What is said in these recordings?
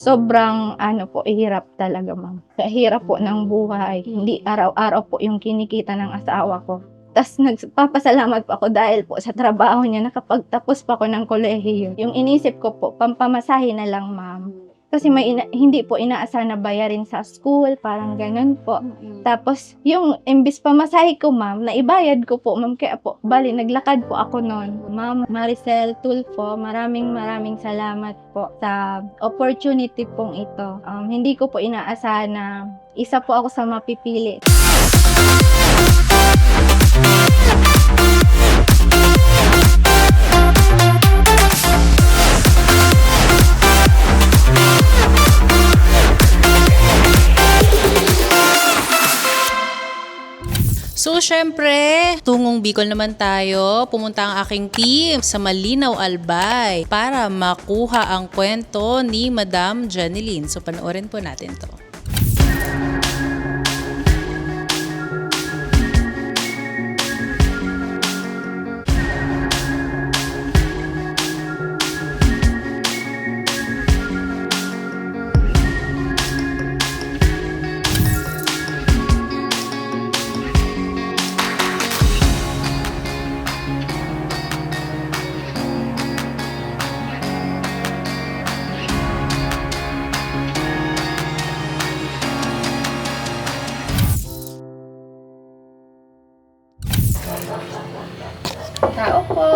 Sobrang ano po, hirap talaga ma'am. Sa hirap po ng buhay, hindi araw-araw po yung kinikita ng asawa ko. Tas nagpapasalamat po ako dahil po sa trabaho niya nakapagtapos pa ako ng kolehiyo. Yung inisip ko po, pampamasahe na lang ma'am. Kasi hindi po inaasahan na bayarin sa school, parang ganun po. Tapos yung imbis pamasahe ko ma'am, naibayad ko po ma'am, kaya po, bali naglakad po ako noon. Ma'am Maricel Tulfo, maraming salamat po sa opportunity pong ito. Hindi ko po inaasahan na isa po ako sa mapipili. So, syempre, tungong Bicol naman tayo. Pumunta ang aking team sa Malinaw, Albay para makuha ang kwento ni Madam Janeline. So, panoorin po natin to. Tao po!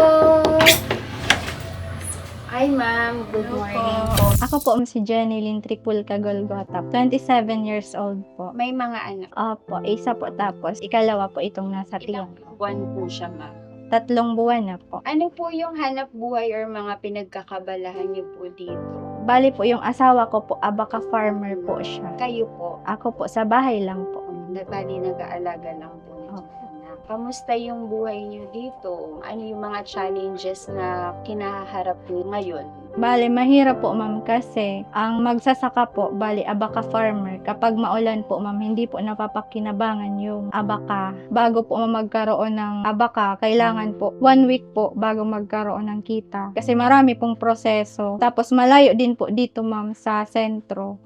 Hi ma'am, good morning po. Ako po si Janeline Tripulca Golgota, 27 years old po. May mga anak. Opo, isa po tapos ikalawa po itong nasa Ilang tiyan. buwan po siya ma'am? 3 buwan na po. Ano po yung hanap buhay or mga pinagkakabalahan niyo po dito? Bali po yung asawa ko po, abaka farmer po siya. Kayo po, Ako po sa bahay lang po. bali nag-aalaga lang po ng Opo. anak. Kamusta yung buhay niyo dito? Ano yung mga challenges na kinaharap niyo ngayon? Bali, mahirap po ma'am kasi ang magsasaka po, bali abaka farmer, kapag maulan po ma'am, hindi po napapakinabangan yung abaka. Bago po magkaroon ng abaka, kailangan po 1 week po bago magkaroon ng kita. Kasi marami pong proseso. Tapos malayo din po dito ma'am sa sentro.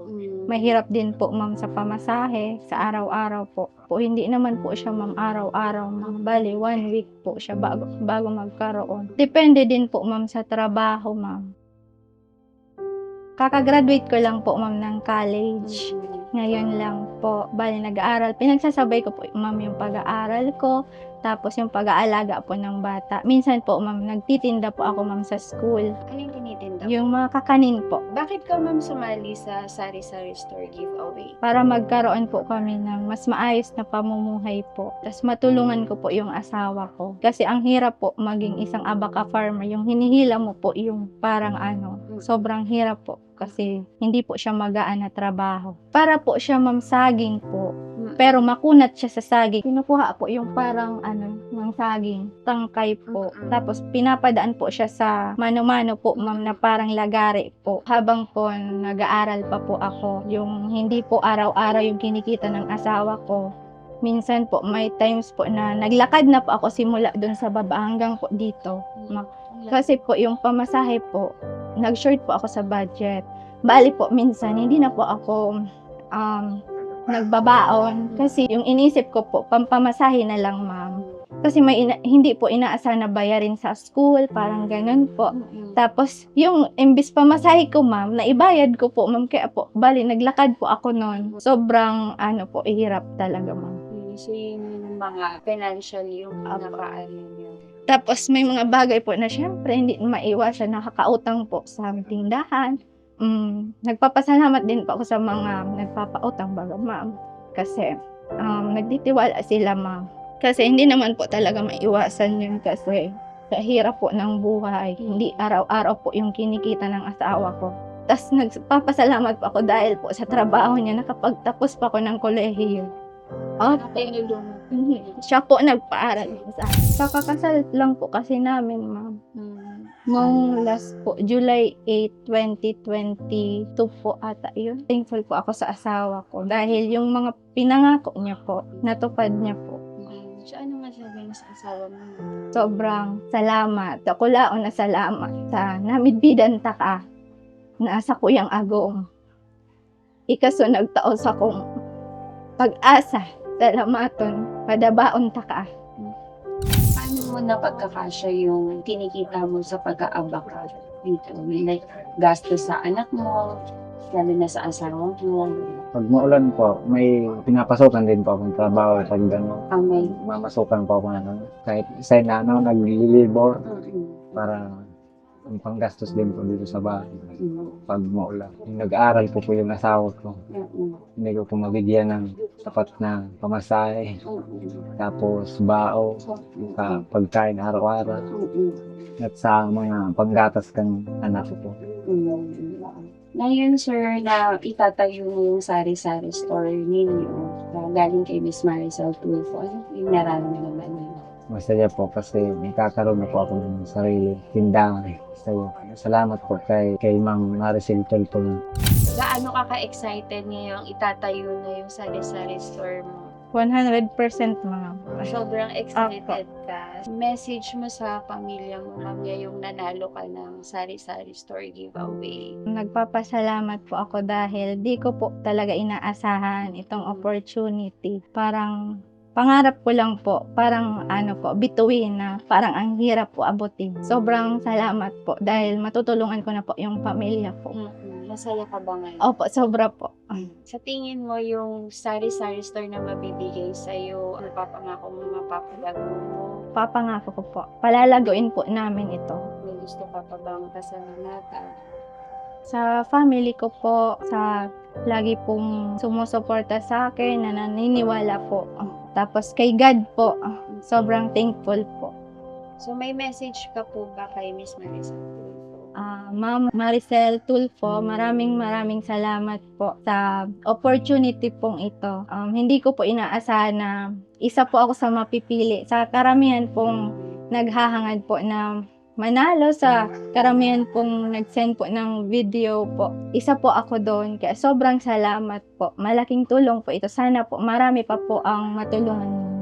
Mahirap din po ma'am sa pamasahe, sa araw-araw po. Hindi naman po siya ma'am araw-araw ma'am. Bali, 1 week po siya bago magkaroon. Depende din po ma'am sa trabaho ma'am. Kakagraduate ko lang po ma'am ng college. Ngayon lang po, bali nag-aaral. Pinagsasabay ko po ma'am yung pag-aaral ko, tapos yung pag-aalaga po ng bata. Minsan po ma'am, nagtitinda po ako ma'am sa school. Ano yung tinitinda? Yung mga kakanin po. Bakit ka ma'am sumali sa Sari-Sari Store giveaway? Para magkaroon po kami ng mas maayos na pamumuhay po. Tapos matulungan ko po yung asawa ko. Kasi ang hirap po maging isang abaka farmer. Yung hinihila mo po yung parang sobrang hirap po. Kasi hindi po siya magaan na trabaho. Para po siya ma'am saging po. Pero makunat siya sa saging. Kinukuha po yung parang ng saging, tangkay po. Tapos pinapadaan po siya sa mano-mano po ma'am na parang lagari po. Habang po nag-aaral pa po ako, yung hindi po araw-araw yung kinikita ng asawa ko. Minsan po may times po na naglakad na po ako simula doon sa baba hanggang po dito. Kasi po yung pamasahe po, nag-short po ako sa budget. Bali po minsan hindi na po ako nagbabaon kasi yung inisip ko po pampamasahe na lang ma'am. Kasi hindi po inaasahan na bayarin sa school, parang ganun po. Tapos yung imbis pamasahe ko ma'am, naibayad ko po ma'am, kaya po bali naglakad po ako noon. Sobrang po, hirap talaga ma'am. So yung mga financial yung nakaano niyo. Tapos may mga bagay po na syempre hindi maiwasan, nakakautang po sa tindahan. Nagpapasalamat din po ako sa mga nagpapautang baga ma'am. Kasi nagtitiwala sila ma'am. Kasi hindi naman po talaga maiwasan yun kasi sa hirap po ng buhay. Hindi araw-araw po yung kinikita ng asawa ko. Tapos nagpapasalamat po ako dahil po sa trabaho niya nakapagtapos pa ako ng kolehiyo. Siya po nagpaaral sa akin. Kakakasal lang po kasi namin, ma'am. Noong last po, July 8, 2022 po ata yun. Thankful po ako sa asawa ko dahil yung mga pinangako niya po, natupad niya po. So ano masabi mo sa asawa mo? Sobrang salamat. Ako laon na salamat sa namidbidan ta ka na sa Kuyang Agong. ikaso nagtaos akong pag-asa. Salamaton, padabaon ta ka. Paano mo napagkakasya yung kinikita mo sa pag-aabaka dito? Like, gastos sa anak mo, lalo na sa asawa mo, Pag maulan po, may pinapasokan din po akong trabaho. Pag gano'n, ang may... mamasukan po ako kahit isa na nag-labor Mm, para ang panggastos din po dito sa bahay. mm, Pag maulan. Yung nag-aaral po yung asawa ko. mm, Hindi ko po mabigyan ng sapat na pamasahe. mm, Tapos bao, sa pagkain araw-araw. mm, At sa mga panggatas kang anak ko po. mm. Ngayon, sir, na itatayo mo yung sari-sari store ninyo, galing kay Miss Marisol Tulfo, ano yung nararamdaman niyo? Masaya po kasi nakakaroon na po ako ng sarili tindahan. Salamat po kay Ma'am Maricel Tulfo. Gaano ka ka-excited ngayong itatayo na yung sari-sari store mo? 100% mga. Sobrang excited ka. Message mo sa pamilya mo, ma'am, ngayong nanalo ka ng sari-sari store giveaway. Nagpapasalamat po ako dahil di ko po talaga inaasahan itong opportunity. Parang pangarap ko lang po, parang bituin na parang ang hirap po abutin. Sobrang salamat po dahil matutulungan ko na po yung pamilya ko. Masaya ka ba ngayon? Opo, sobra po. Sa tingin mo, yung sari-sari store na mabibigay sa'yo, ano papangako mo, mapapalago mo? Papangako ko po. Palalaguin po namin ito. May gusto ka pa bang pasalamatan? Sa family ko po, sa lagi pong sumusuporta sa akin, na naniniwala po. Tapos kay God po, sobrang thankful po. So may message ka po ba kay Miss Marisol Tulfo? Ma'am Maricel Tulfo, maraming salamat po sa opportunity pong ito. Hindi ko po inaasahan na isa po ako sa mapipili. Sa karamihan pong naghahangad po na manalo, sa karamihan pong nag-send po ng video po. Isa po ako doon. Kaya sobrang salamat po. Malaking tulong po ito. Sana po marami pa po ang matulungan ninyo.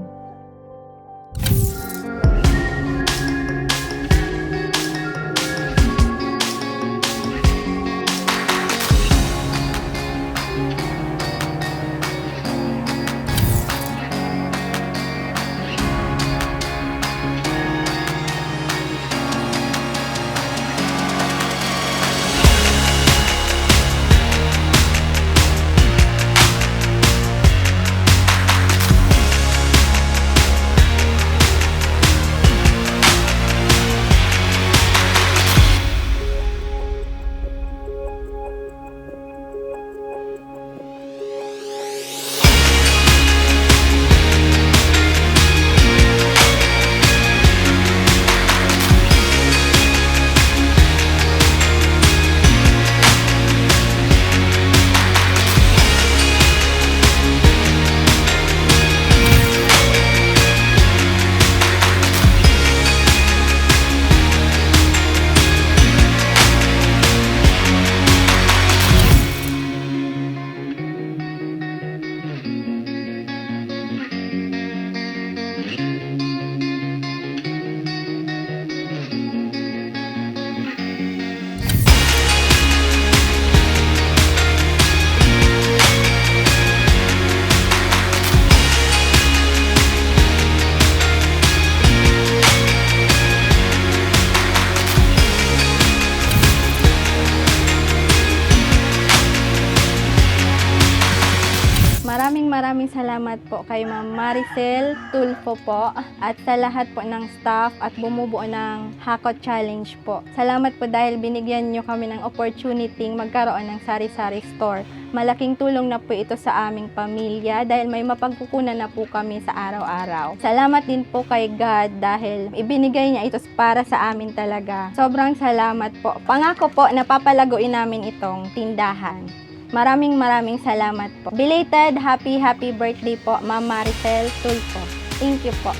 Maraming salamat po kay Ma'am Maricel Tulfo po at sa lahat po ng staff at bumubuo ng Hakot Challenge po. Salamat po dahil binigyan nyo kami ng opportunity magkaroon ng sari-sari store. Malaking tulong na po ito sa aming pamilya dahil may mapagkukunan na po kami sa araw-araw. Salamat din po kay God dahil ibinigay niya ito para sa amin talaga. Sobrang salamat po. Pangako po na papalaguin namin itong tindahan. Maraming salamat po. Belated happy birthday po, Ma'am Maricel Tulfo. Thank you po.